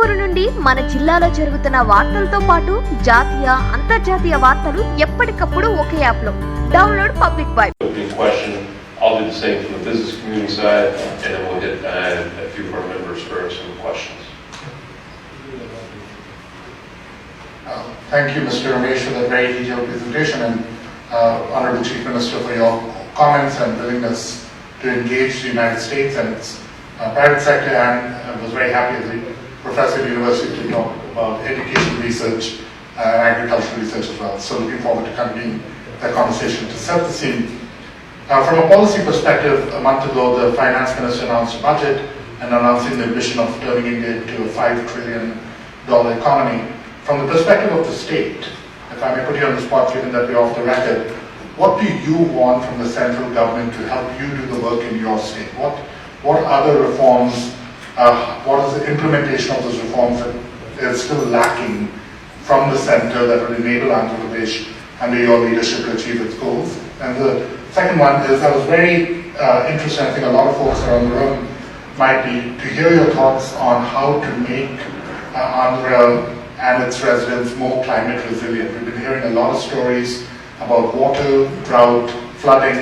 ఊరు నుండి మన జిల్లాలో జరుగుతున్న వార్తలతో పాటు జాతీయ అంతర్జాతీయ వార్తలు ఎప్పటికప్పుడు ఒకే యాప్ లో download public vibe. I'll do the same from the business community side, and then we'll hit a few of our members for some questions. Thank you, Mr. Ramesh, for that very detailed presentation, and Honorable Chief Minister, for your comments and willingness to engage the United States and its private sector, and I was very happy as a professor at the university to talk about education research and agricultural research as well. So looking forward to continuing that conversation. To set the scene, from a policy perspective, a month ago the Finance Minister announced a budget and announcing the ambition of turning India into a $5 trillion economy. From the perspective of the state, if I may put you on the spot, given that we're off the record, what do you want from the central government to help you do the work in your state? What other reforms, what is the implementation of those reforms that is still lacking from the center that will enable Andhra Pradesh under your leadership to achieve its goals? And the second one is, I was very interested, I think a lot of folks around the room might be, to hear your thoughts on how to make Andhra and its residents more climate resilient. We've been hearing a lot of stories about water, drought, flooding,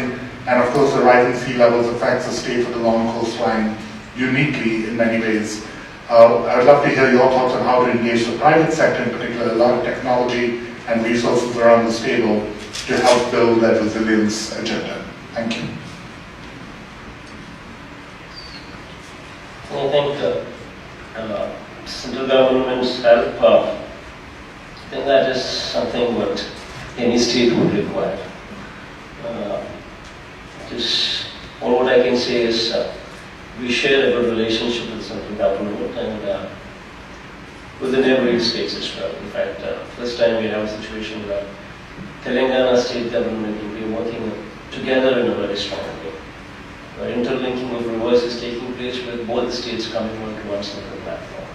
and of course the rising sea levels affects the state with the long coastline uniquely in many ways. I would love to hear your thoughts on how to engage the private sector, in particular a lot of technology and resources around this table to help build that resilience agenda. Thank you. I think central government's help, I think that is something what any state would require. All what I can say is we share a good relationship with central government and with the neighboring states as well. In fact, first time we have a situation where Telangana state government will be working together in a very strong way, where interlinking of rivers is taking place with both the states coming onto one central platform.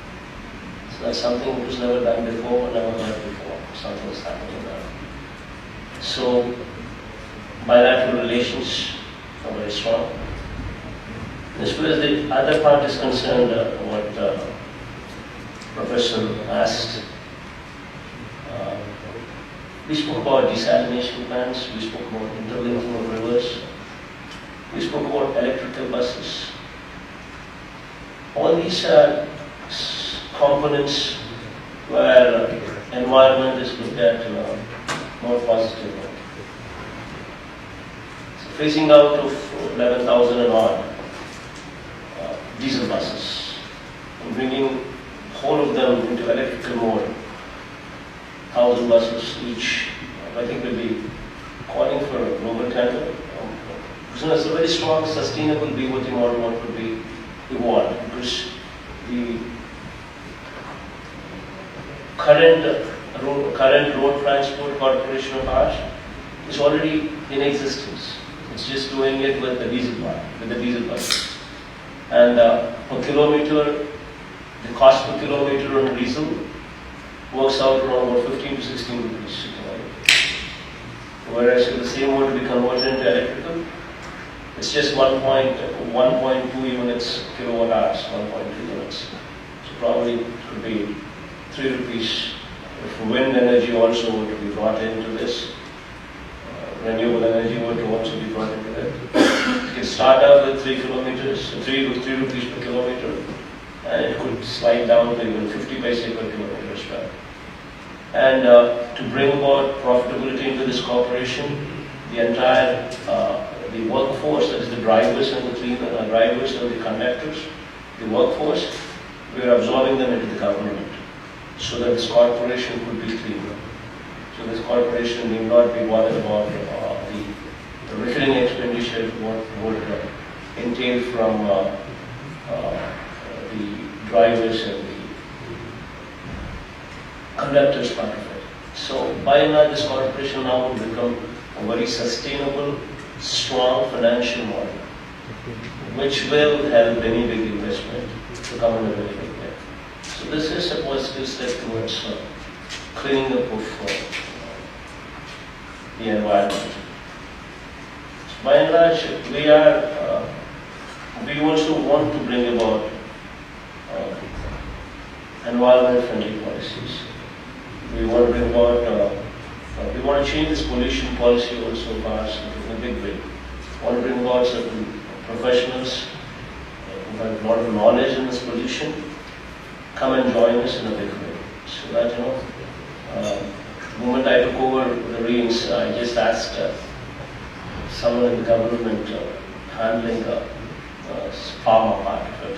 So that's something which was never done before, never heard before. Something is happening now. So bilateral relations are very strong. As far as the other part is concerned, what Professor asked, we spoke about desalination plants, we spoke about interlinking of rivers, we spoke about electrical buses. All these are components where environment is looked at more positively. So phasing out of 11,000 and odd diesel buses and bringing whole of them into electrical mode, 1,000 buses each, I think will be calling for a global tender. So it's a very strong, sustainable BOT model what could be evolved, because the current road transport corporation of ours is already in existence. It's just doing it with the diesel buses. And per kilometer, the cost per kilometer on diesel works out around about 15 to 16 rupees. Whereas if the same were to be converted into electrical, it's just 1.2 units kilowatt hours, 1.2 units. So probably it could be 3 rupees. If wind energy also were to be brought into this, renewable energy were to also be brought into it. You can start out with 3 rupees per kilometer, and it could slide down to even 50 paise per kilometer as well. And to bring about profitability into this corporation, the entire the workforce, that is the drivers and the conductors, the workforce, we are absorbing them into the government so that this corporation could be cleaner. So this corporation need not be bothered about the recurring expenditure what would entail from the drivers and the conductors part of it. So by and large, this corporation now will become a very sustainable, strong financial model, which will help any big investment to come in a very big way. So this is a positive step towards cleaning up of the environment. So by and large, we also want to bring about environment-friendly policies. We want to bring about, we want to change this pollution policy also fast in a big way. We want to bring about certain professionals who have a lot of knowledge in this pollution, come and join us in a big way. So that, the moment I took over the reins, I just asked someone in the government handling pharma part of it,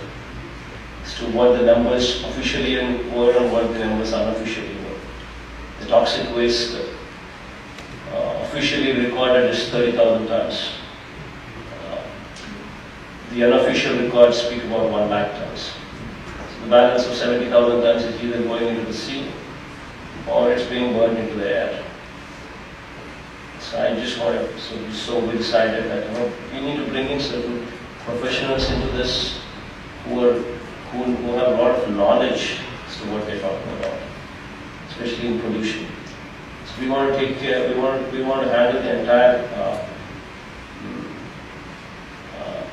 as to what the numbers officially were and what the numbers unofficially were. The toxic waste officially recorded is 30,000 tons. The unofficial records speak about 1 lakh tons. So the balance of 70,000 tons is either going into the sea or it's being burned into the air. So I just wanted, so we decided that we need to bring in certain professionals into this who have a lot of knowledge as to what they're talking about, especially in pollution. So we want to take care. We want to handle the entire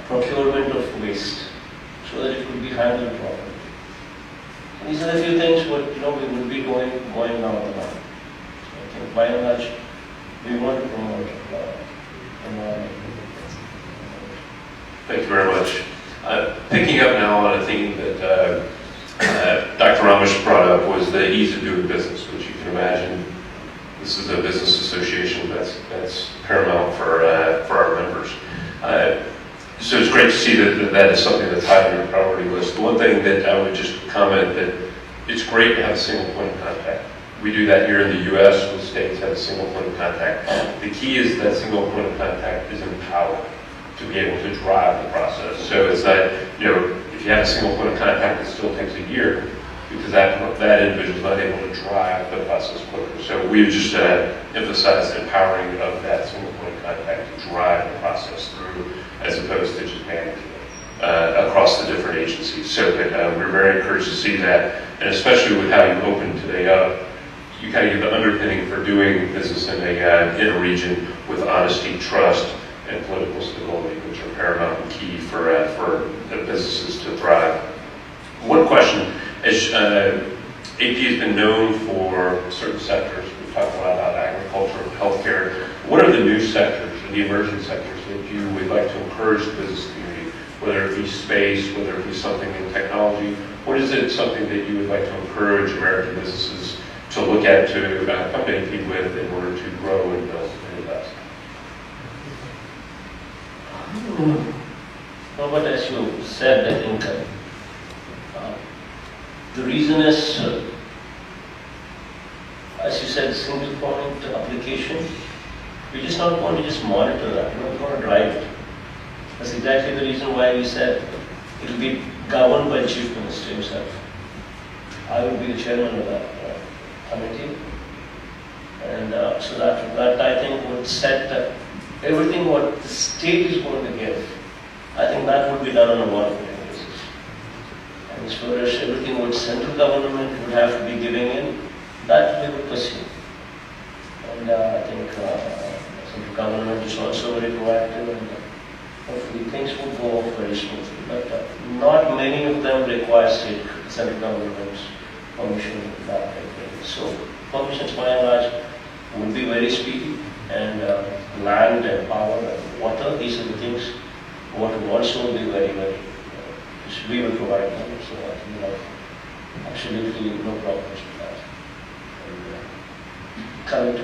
procurement of waste so that it could be handled properly. These are the few things what we will be going down the line. So I think by and large we want to promote environment. Thank you very much. Picking up now on a theme that Dr. Ramesh brought up was the ease of doing business, which you can imagine this is a business association that's paramount for our members. So it's great to see that is something that's high on your priority list. The one thing that I would just comment that it's great to have a single point of contact. We do that here in the U.S. with states have a single point of contact. The key is that single point of contact is empowered to be able to drive the process. So it's that, if you have a single point of contact, it still takes a year because that individual is not able to drive the process quicker. So we just emphasize empowering of that single point of contact to drive the process through as opposed to just managing it across the different agencies. So we're very encouraged to see that, and especially with how you opened today up, you kind of give the underpinning for doing business in a region with honesty, trust, and political stability, which are paramount and key for the businesses to thrive. One question, as AP has been known for certain sectors, we've talked a lot about agriculture and healthcare. What are the new sectors, or the emerging sectors that you would like to encourage the business community, whether it be space, whether it be something in technology? What is it, something that you would like to encourage American businesses to look at, to compete with in order to grow and build and invest? No, but as you said, I think the reason is, as you said, single point application. We just not want to just monitor that, we want to drive it. That's exactly the reason why we said it will be governed by the Chief Minister himself. I will be the chairman of that committee. And so that I think would set everything what the state is going to give. I think that would be done on a voluntary basis. And as far as everything what central government would have to be giving in, that we would pursue. And I think central government is also very proactive, and hopefully things will go off very smoothly. But not many of them require central government's permission in that way. So permissions by and large would be very speedy, and land and power and water, these are the things what would also be very, very, we will provide them. So I think we have absolutely no problems with that. And coming to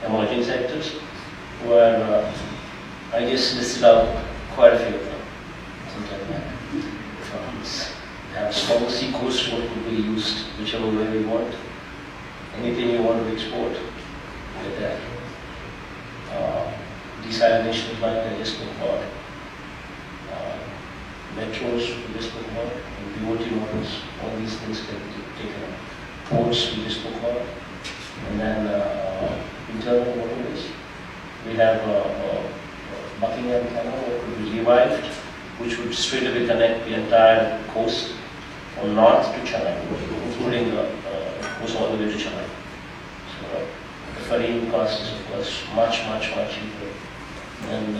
emerging sectors, where I just listed out quite a few of them. Have strong sea coast, what could be used, whichever way we want. Anything you want to export, get that. Desalination plant, I just spoke about. Metros, we just spoke about. And BOT models, all these things can be taken up. Ports, we just spoke about. And then internal waterways. We have Buckingham Canal, what could be revived, which would straight away connect the entire coast from north to Chennai, including goes all the way to Chennai. So the ferrying cost is of course much cheaper. And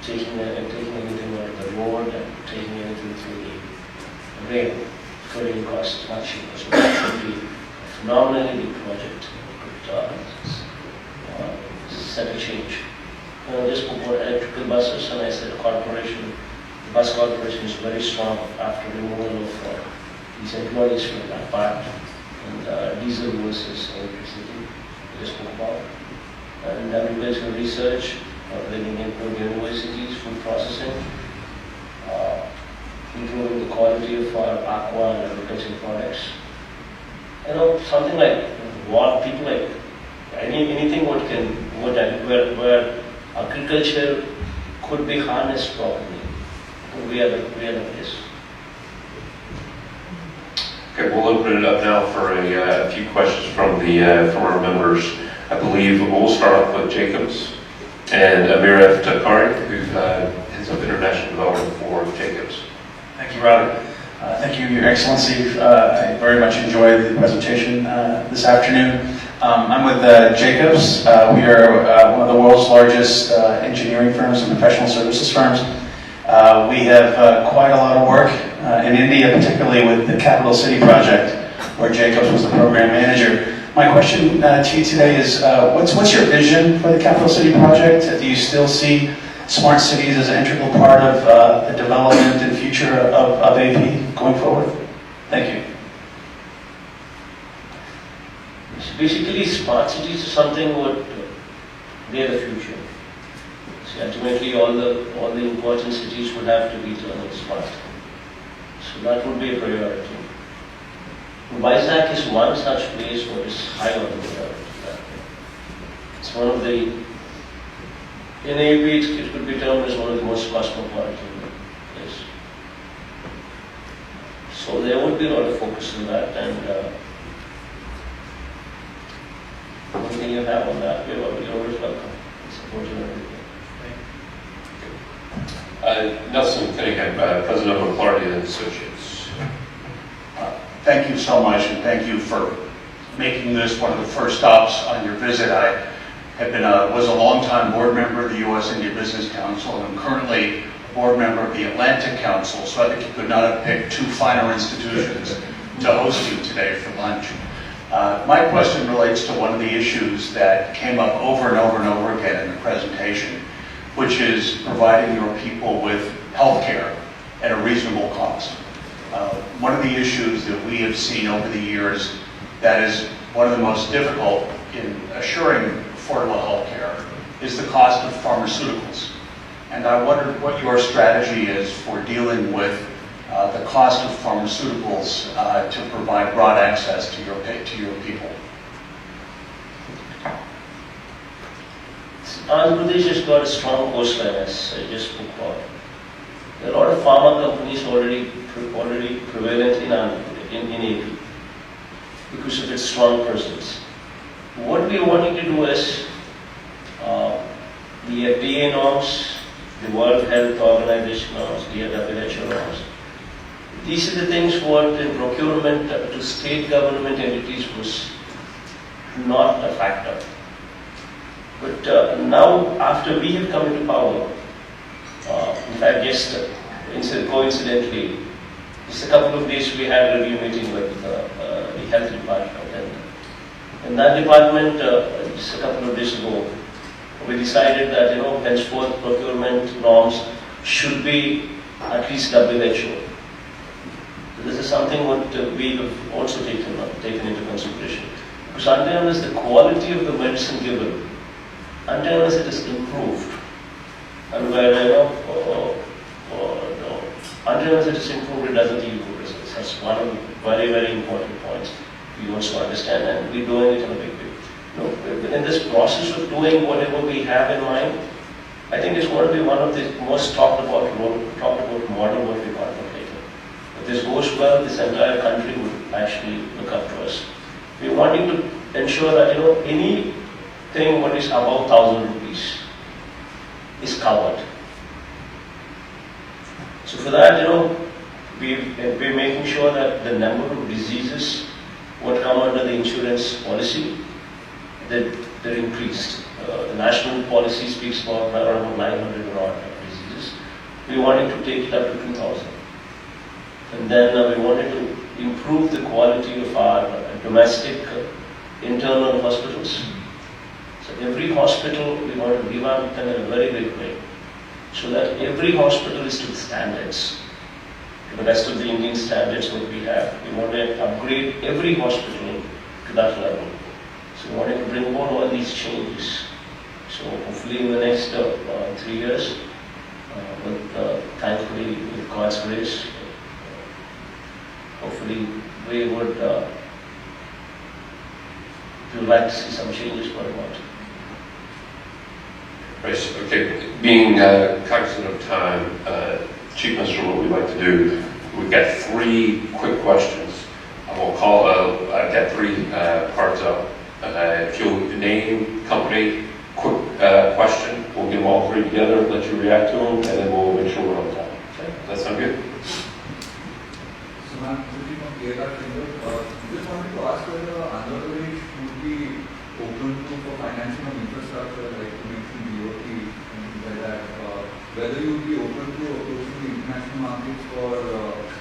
taking anything out of the road and taking anything through the rail, fueling costs much cheaper. So that should be a phenomenally big project. Set a change. Just spoke about electrical buses, and I said the bus corporation is very strong after removal of these employees from that part, and diesel versus electricity, we just spoke about. And agricultural research, bringing in good universities, food processing, improving the quality of our aqua and agricultural products. Something like what people like, anything where agriculture could be harnessed properly. We are the place. Okay, we'll open it up now for a few questions from our members. I believe we'll start off with Jacobs and Amir Takari, who heads up international development for Jacobs. Thank you, Robert. Thank you, Your Excellency. I very much enjoyed the presentation this afternoon. I'm with Jacobs. We are one of the world's largest engineering firms and professional services firms. We have quite a lot of work in India, particularly with the Capital City project, where Jacobs was the program manager. My question to you today is, what's your vision for the Capital City project? Do you still see smart cities as an integral part of the development and future of AP going forward? Thank you. Basically, smart cities is something what they're the future. See, ultimately, all the important cities would have to be turned smart. So that would be a priority. Vizag is one such place what is high on the priority. It's one of the, in AP it could be termed as one of the most cosmopolitan places. So there would be a lot of focus on that, and anything you have on that, you're always welcome. Support you and everything. Nelson Cunningham, President of McClarty and Associates. Thank you so much, and thank you for making this one of the first stops on your visit. I was a longtime board member of the U.S.-India Business Council, and I'm currently a board member of the Atlantic Council, so I think you could not have picked two finer institutions to host you today for lunch. My question relates to one of the issues that came up over and over and over again in the presentation, which is providing your people with health care at a reasonable cost. One of the issues that we have seen over the years that is one of the most difficult in assuring affordable health care is the cost of pharmaceuticals. And I wondered what your strategy is for dealing with the cost of pharmaceuticals to provide broad access to your people. Andhra Pradesh has got a strong coastline, as I just spoke about. There are a lot of pharma companies already prevalent in AP because of its strong presence. What we are wanting to do is the FDA norms, the World Health Organization norms, the WHO norms. These are the things what in procurement to state government entities was not a factor. But now, after we have come into power, in fact, just coincidentally, just a couple of days we had a review meeting with the health department, and in that department, just a couple of days ago, we decided that henceforth procurement norms should be at least WHO. This is something what we have also taken into consideration, because until the quality of the medicine given, until it is improved, and where until it is improved, it doesn't yield good results. That's one of the very, very important points we also understand, and we're doing it in a big way. In this process of doing whatever we have in mind, I think it's going to be one of the most talked about model what we contemplated. If this goes well, this entire country would actually look up to us. We're wanting to ensure that anything what is above 1,000 rupees is covered. So for that, we're making sure that the number of diseases what come under the insurance policy, that they're increased. The national policy speaks about around 900 or odd diseases. we wanted to take it up to 2,000. And then we wanted to improve the quality of our domestic internal hospitals. So every hospital we want to revamp them in a very big way, so that every hospital is to the standards, to the rest of the Indian standards what we have. We want to upgrade every hospital to that level. So we wanted to bring about all these changes. So hopefully in the next 3 years, thankfully with God's grace, hopefully we would like to see some changes going on. Right, okay, being cognizant of time, Chief Minister, what we'd like to do, we've got 3 quick questions. We'll call, get 3 parts up. If you'll name, company, quick question, we'll get them all 3 together, let you react to them, and then we'll make sure we're on time. Okay, does that sound good? So, ma'am, from KR just wanted to ask whether Andhra Pradesh would be open to for financing of infrastructure, like to make some BOT and things like that. Whether you would be open to approaching the international markets for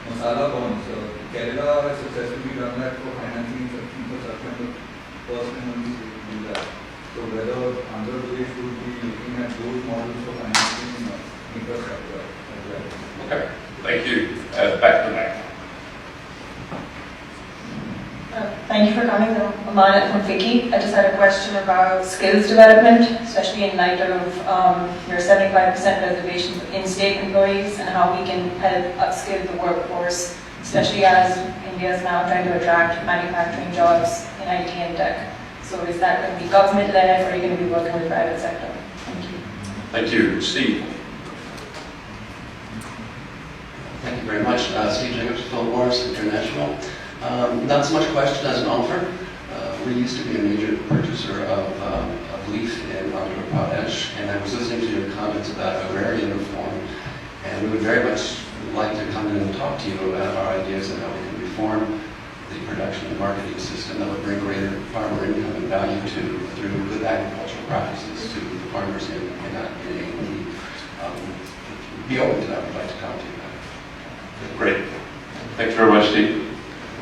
masala bonds. Kerala has successfully done that for financing such infrastructure, and the first and only state to do that. So whether Andhra Pradesh would be looking at those models for financing infrastructure as well. Okay, thank you. Back to back. Thank you for coming. I'm Amana from Vicky. I just had a question about skills development, especially in light of your 75% reservations of in-state employees and how we can help upskill the workforce, especially as India is now trying to attract manufacturing jobs in IT and tech. So is that going to be government-led, or are you going to be working with the private sector? Thank you. Thank you. Steve. Thank you very much. Steve Jacobs, Philip Morris International. Not so much a question as an offer. We used to be a major purchaser of leaf in Andhra Pradesh, and I was listening to your comments about agrarian reform, and we would very much like to come in and talk to you about our ideas on how we can reform the production and marketing system that would bring greater farmer income and value through good agricultural practices to the farmers in A&E. Be open to that. We'd like to talk to you about it. Great. Thanks very much, Steve.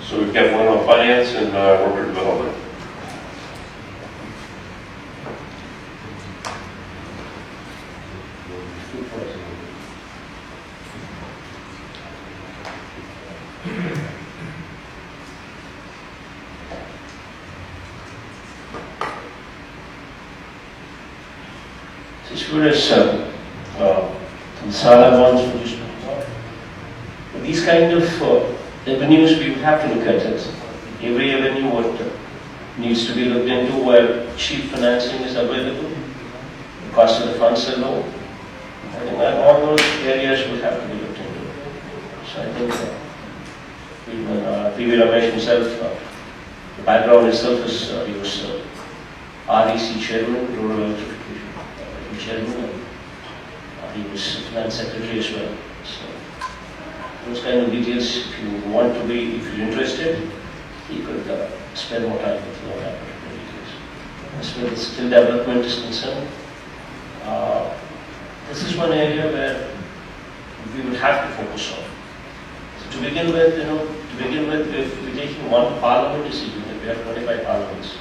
So we've got one on finance and worker development. As far as masala bonds, we just these kind of avenues we would have to look at it. Every avenue what needs to be looked into where cheap financing is available, the cost of the funds are low. I think that all those areas would have to be looked into. So I think even P.V. Ramesh himself, the background itself is he was REC chairman, Rural Electrification chairman, and he was finance secretary as well. So those kind of details, if you want to be, if you're interested, you could spend more time with all that particular details. As far as skill development is concerned, this is one area where we would have to focus on. So to begin with, if we're taking one parliament decision, we have 25 parliaments.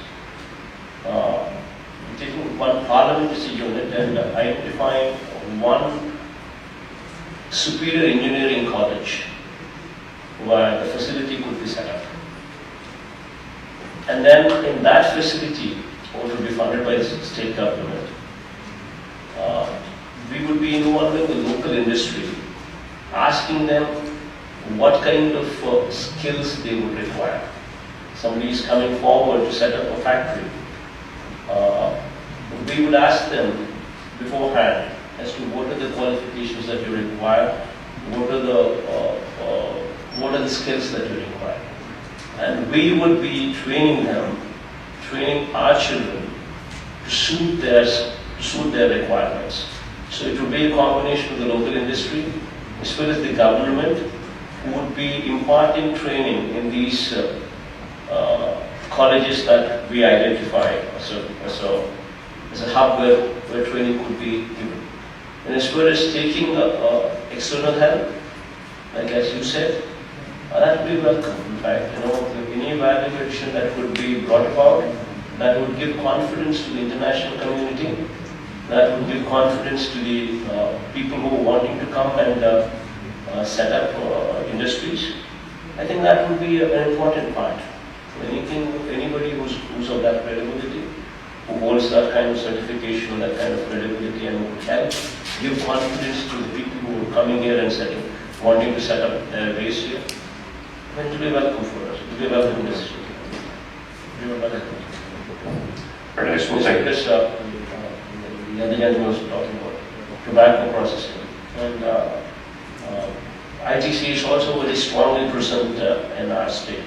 We're taking one parliament decision and identifying one superior engineering college where the facility could be set up. And then in that facility, which would be funded by the state government, we would be involving the local industry, asking them what kind of skills they would require. Somebody is coming forward to set up a factory. We would ask them beforehand as to what are the qualifications that you require, what are the skills that you require. And we would be training them, training our children to suit their requirements. So it would be a combination of the local industry as well as the government, who would be imparting training in these colleges that we identify as a hub where training could be given. And as far as taking external help, like as you said, that would be welcome. In fact, any value addition that could be brought about, that would give confidence to the international community, that would give confidence to the people who are wanting to come and set up industries. I think that would be an important part. Anybody who's of that credibility, who holds that kind of certification, that kind of credibility, and would help give confidence to the people who are coming here and wanting to set up their base here. I mean, it will be welcome for us. It will be a welcome decision. Very nice. Well, thank you. This, the other gentleman was talking about tobacco processing. And ITC is also very strongly present in our state.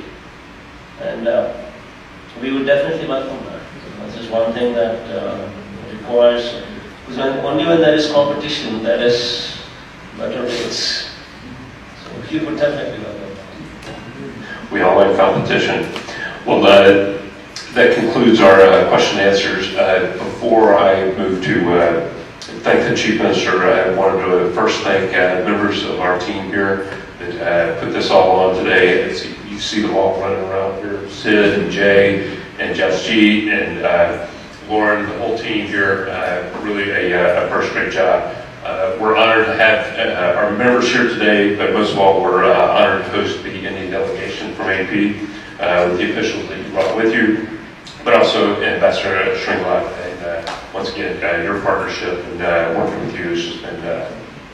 And we would definitely welcome that. This is one thing that requires, because only when there is competition, there is better rates. So we would definitely welcome that. We all like competition. Well, that concludes our question and answers. Before I move to thank the Chief Minister, I wanted to first thank members of our team here that put this all on today. You see them all running around here, Sid and Jay and Jeff G and Lauren, the whole team here, really a first-rate job. We're honored to have our members here today, but most of all, we're honored to host the Indian delegation from AP with the officials that you brought with you, but also Ambassador Shringlot. And once again, your partnership and working with you has just been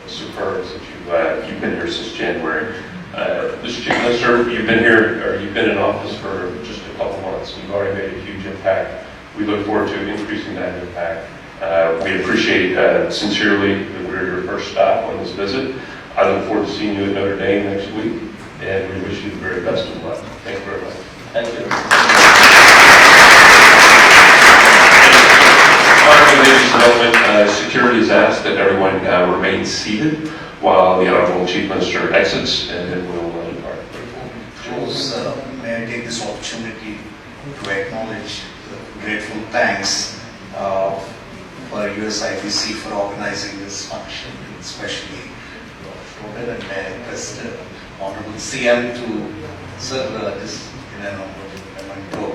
superb since you've been here since January. Mr. Chief Minister, you've been here, or you've been in office for just a couple months. You've already made a huge impact. We look forward to increasing that impact. We appreciate sincerely that we're your first stop on this visit. I look forward to seeing you at Notre Dame next week, and we wish you the very best of luck. Thank you very much. Thank you. Ladies and gentlemen, security has asked that everyone remain seated while the Honorable Chief Minister exits, and then we'll depart. May I take this opportunity to acknowledge the grateful thanks for USIPC for organizing this function, especially Robert, and may I request Honorable CM to serve this in an memento.